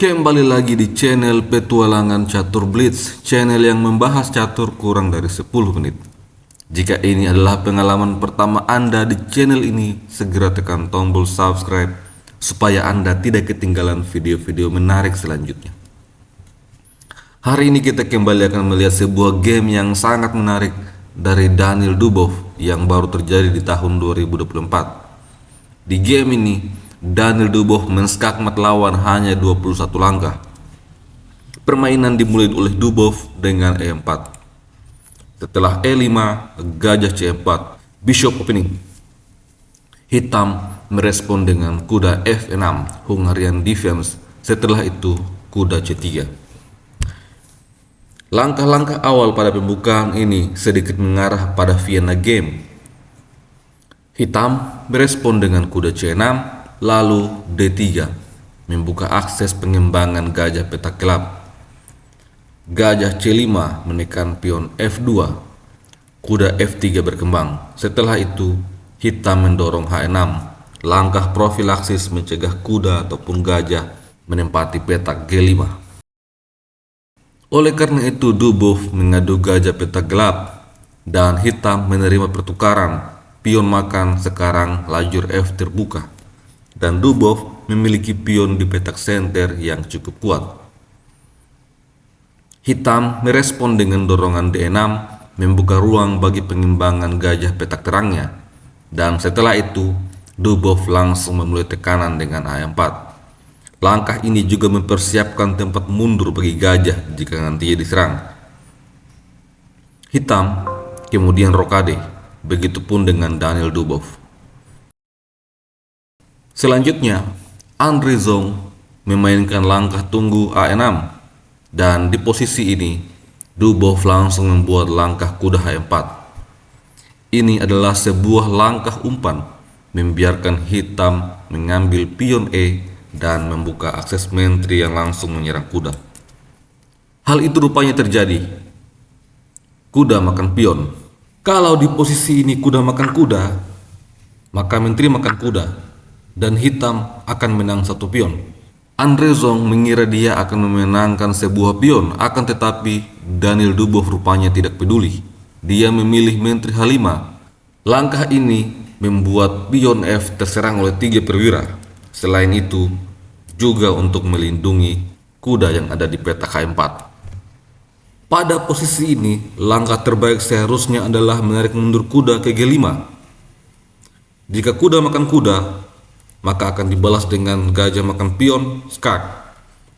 Kembali lagi di channel Petualangan Catur Blitz, channel yang membahas catur kurang dari 10 menit. Jika ini adalah pengalaman pertama Anda di channel ini, segera tekan tombol subscribe supaya Anda tidak ketinggalan video-video menarik selanjutnya. Hari ini kita kembali akan melihat sebuah game yang sangat menarik dari Daniel Dubov yang baru terjadi di tahun 2024. Di game ini, Daniel Dubov menskakmat lawan hanya 21 langkah. Permainan dimulai oleh Dubov dengan E4. Setelah E5, gajah C4, bishop opening. Hitam merespon dengan kuda F6, Hungarian defense. Setelah itu, kuda C3. Langkah-langkah awal pada pembukaan ini sedikit mengarah pada Vienna game. Hitam merespon dengan kuda C6, lalu D3, membuka akses pengembangan gajah petak gelap. Gajah C5 menekan pion F2, kuda F3 berkembang. Setelah itu, hitam mendorong H6, langkah profilaksis mencegah kuda ataupun gajah menempati petak G5. Oleh karena itu, Dubov mengadu gajah petak gelap, dan hitam menerima pertukaran. Pion makan, sekarang lajur F terbuka. Dan Dubov memiliki pion di petak senter yang cukup kuat. Hitam merespon dengan dorongan D6, membuka ruang bagi pengembangan gajah petak terangnya. Dan setelah itu, Dubov langsung memulai tekanan dengan A4. Langkah ini juga mempersiapkan tempat mundur bagi gajah jika nantinya diserang. Hitam kemudian rokade, begitupun dengan Daniel Dubov. Selanjutnya, Andre Zong memainkan langkah tunggu A6, dan di posisi ini, Dubov langsung membuat langkah kuda H4. Ini adalah sebuah langkah umpan, membiarkan hitam mengambil pion E dan membuka akses menteri yang langsung menyerang kuda. Hal itu rupanya terjadi. Kuda makan pion. Kalau di posisi ini kuda makan kuda, maka menteri makan kuda, dan hitam akan menang satu pion. Andre Zong mengira dia akan memenangkan sebuah pion, akan tetapi Daniel Dubov rupanya tidak peduli. Dia memilih menteri H5. Langkah ini membuat pion F terserang oleh 3 perwira. Selain itu, juga untuk melindungi kuda yang ada di petak H4. Pada posisi ini, langkah terbaik seharusnya adalah menarik mundur kuda ke G5. Jika kuda makan kuda, maka akan dibalas dengan gajah makan pion, skak.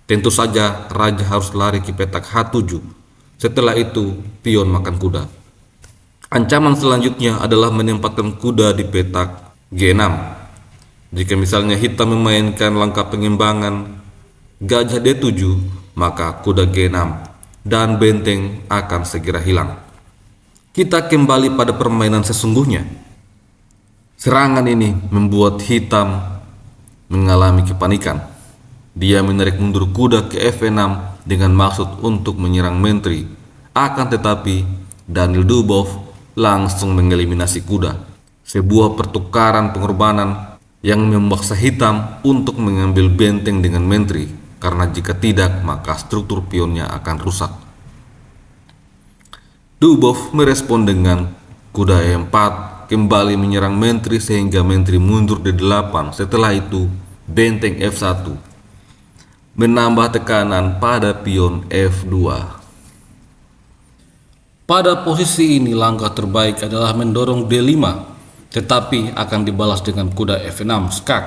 Tentu saja raja harus lari ke petak H7. Setelah itu, pion makan kuda. Ancaman selanjutnya adalah menempatkan kuda di petak G6. Jika misalnya hitam memainkan langkah pengembangan gajah D7, maka kuda G6 dan benteng akan segera hilang. Kita kembali pada permainan sesungguhnya. Serangan ini membuat hitam mengalami kepanikan. Dia menarik mundur kuda ke F6 dengan maksud untuk menyerang menteri. Akan tetapi, Daniel Dubov langsung mengeliminasi kuda. Sebuah pertukaran pengorbanan yang memaksa hitam untuk mengambil benteng dengan menteri, karena jika tidak, maka struktur pionnya akan rusak. Dubov merespon dengan kuda E4, kembali menyerang menteri sehingga menteri mundur D8. Setelah itu, benteng F1, menambah tekanan pada pion F2. Pada posisi ini, langkah terbaik adalah mendorong D5, tetapi akan dibalas dengan kuda F6 skak.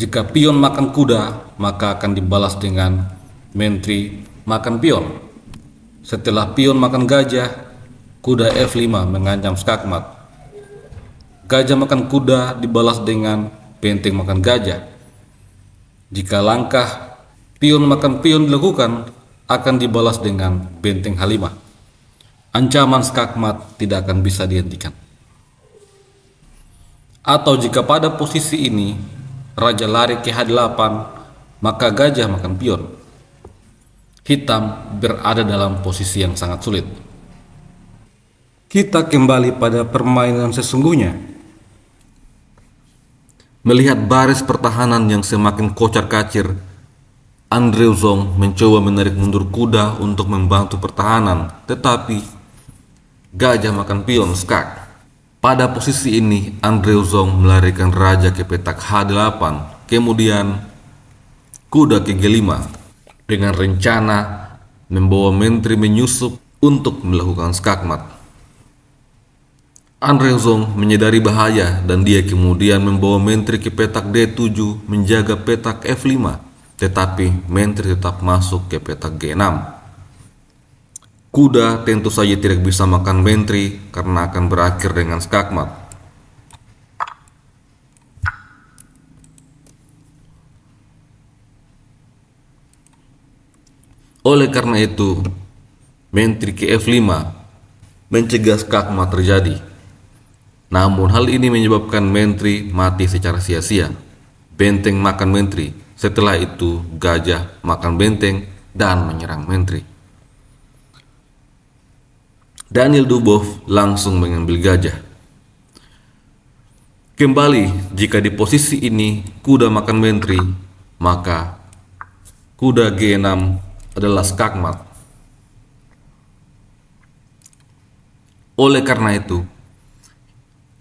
Jika pion makan kuda, maka akan dibalas dengan menteri makan pion. Setelah pion makan gajah, kuda F5 mengancam skakmat. Gajah makan kuda dibalas dengan benteng makan gajah. Jika langkah pion makan pion dilakukan, akan dibalas dengan benteng H5. Ancaman skakmat tidak akan bisa dihentikan. Atau jika pada posisi ini raja lari ke H8, maka gajah makan pion. Hitam berada dalam posisi yang sangat sulit. Kita kembali pada permainan sesungguhnya. Melihat baris pertahanan yang semakin kocar-kacir, Andrew Zong mencoba menarik mundur kuda untuk membantu pertahanan, tetapi gajah makan pion skak. Pada posisi ini, Andrew Zong melarikan raja ke petak H8, kemudian kuda ke G5, dengan rencana membawa menteri menyusup untuk melakukan skakmat. Andrew Zong menyadari bahaya dan dia kemudian membawa menteri ke petak D7 menjaga petak F5. Tetapi menteri tetap masuk ke petak G6. Kuda tentu saja tidak bisa makan menteri karena akan berakhir dengan skakmat. Oleh karena itu, menteri ke F5 mencegah skakmat terjadi. Namun hal ini menyebabkan menteri mati secara sia-sia. Benteng makan menteri. Setelah itu, gajah makan benteng dan menyerang menteri. Daniel Dubov langsung mengambil gajah. Kembali, jika di posisi ini kuda makan menteri, maka kuda G6 adalah skakmat. Oleh karena itu,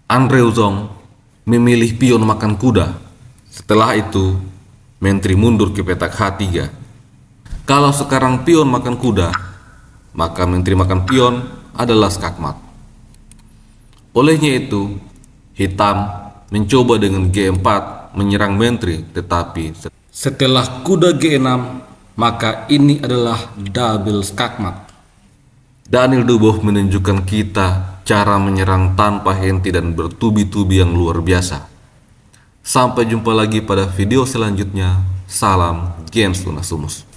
Andrew Zong memilih pion makan kuda. Setelah itu, menteri mundur ke petak H3. Kalau sekarang pion makan kuda, maka menteri makan pion adalah skakmat. Olehnya itu, hitam mencoba dengan G4 menyerang menteri, tetapi setelah kuda G6, maka ini adalah double skakmat. Daniel Dubov menunjukkan kita cara menyerang tanpa henti dan bertubi-tubi yang luar biasa. Sampai jumpa lagi pada video selanjutnya. Salam Games Lunasumus.